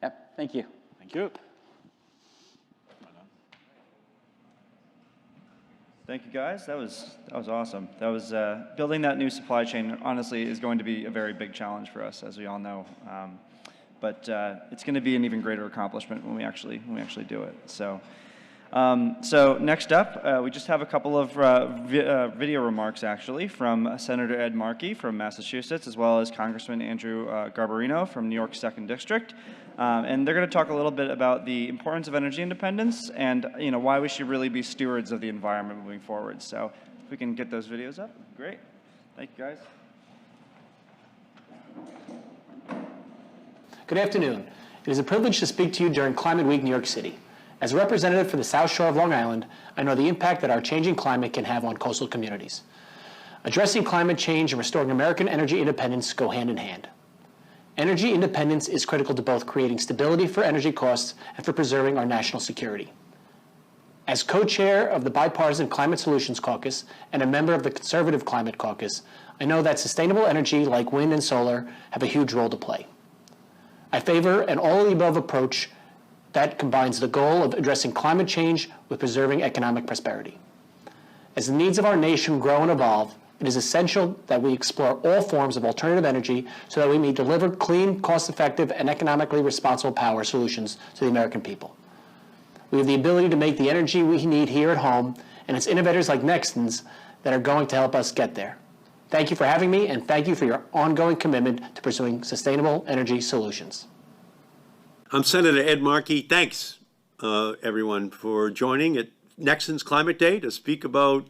Yep, thank you. Thank you. Thank you, guys. That was awesome. That was building that new supply chain. Honestly, is going to be a very big challenge for us, as we all know. But it's going to be an even greater accomplishment when we actually do it. So next up, we just have a couple of video remarks, actually, from Senator Ed Markey from Massachusetts, as well as Congressman Andrew Garbarino from New York's 2nd District. And they're going to talk a little bit about the importance of energy independence and why we should really be stewards of the environment moving forward. So if we can get those videos up, great. Thank you, guys. Good afternoon. It is a privilege to speak to you during Climate Week New York City. As a representative for the South Shore of Long Island, I know the impact that our changing climate can have on coastal communities. Addressing climate change and restoring American energy independence go hand in hand. Energy independence is critical to both creating stability for energy costs and for preserving our national security. As co-chair of the Bipartisan Climate Solutions Caucus and a member of the Conservative Climate Caucus, I know that sustainable energy like wind and solar have a huge role to play. I favor an all-of-the-above approach that combines the goal of addressing climate change with preserving economic prosperity. As the needs of our nation grow and evolve, it is essential that we explore all forms of alternative energy so that we may deliver clean, cost-effective, and economically responsible power solutions to the American people. We have the ability to make the energy we need here at home, and it's innovators like Nexans that are going to help us get there. Thank you for having me, and thank you for your ongoing commitment to pursuing sustainable energy solutions. I'm Senator Ed Markey. Thanks, everyone, for joining at Nexans Climate Day to speak about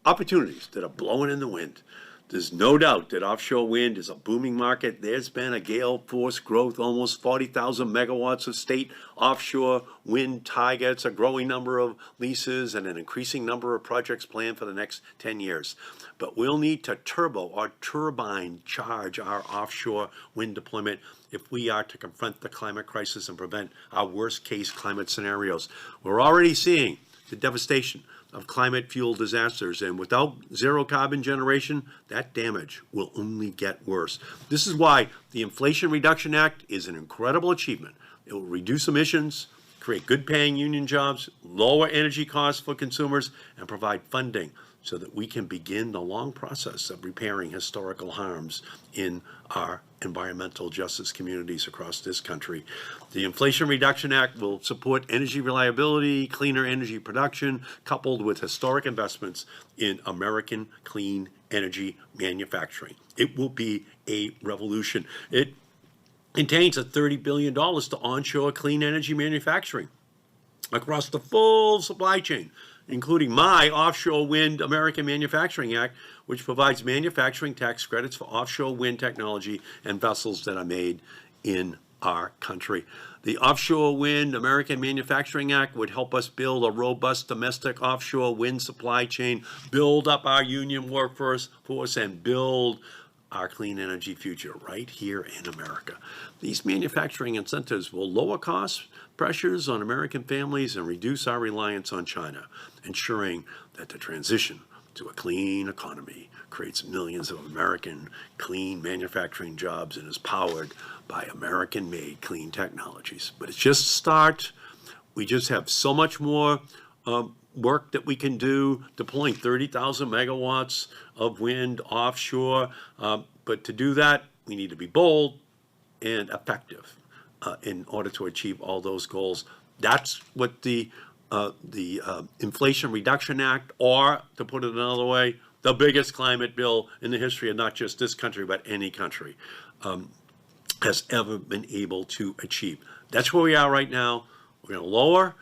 opportunities that are blowing in the wind. There's no doubt that offshore wind is a booming market. There's been a gale force growth, almost 40,000 megawatts of state offshore wind targets, a growing number of leases, and an increasing number of projects planned for the next 10 years. But we'll need to turbo or turbine charge our offshore wind deployment if we are to confront the climate crisis and prevent our worst case climate scenarios. We're already seeing the devastation of climate fuel disasters, and without zero carbon generation, that damage will only get worse. This is why the Inflation Reduction Act is an incredible achievement. It will reduce emissions, create good paying union jobs, lower energy costs for consumers, and provide funding so that we can begin the long process of repairing historical harms in our environmental justice communities across this country. The Inflation Reduction Act will support energy reliability, cleaner energy production, coupled with historic investments in American clean energy manufacturing. It will be a revolution. It contains a $30 billion to onshore clean energy manufacturing across the full supply chain, including my Offshore Wind American Manufacturing Act, which provides manufacturing tax credits for offshore wind technology and vessels that are made in our country. The Offshore Wind American Manufacturing Act would help us build a robust domestic offshore wind supply chain, build up our union workforce, and build our clean energy future right here in America. These manufacturing incentives will lower cost pressures on American families and reduce our reliance on China, ensuring that the transition to a clean economy creates millions of American clean manufacturing jobs and is powered by American-made clean technologies. But it's just a start. We just have so much more work that we can do, deploying 30,000 megawatts of wind offshore. But to do that, we need to be bold and effective in order to achieve all those goals. That's what the Inflation Reduction Act, or to put it another way, the biggest climate bill in the history of not just this country, but any country, has ever been able to achieve. That's where we are right now. We're going to lower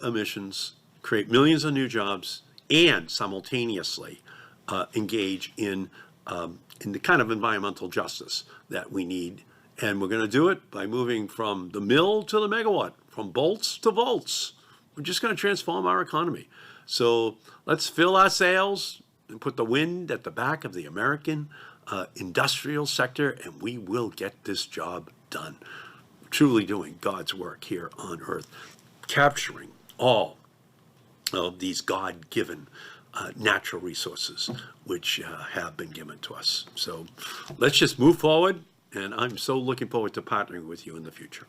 emissions, create millions of new jobs, and simultaneously engage in the kind of environmental justice that we need. And we're going to do it by moving from the mill to the megawatt, from bolts to volts. We're just going to transform our economy. So let's fill our sails and put the wind at the back of the American industrial sector, and we will get this job done. Truly doing God's work here on earth, capturing all of these God-given natural resources which have been given to us. So let's just move forward And I'm so looking forward to partnering with you in the future.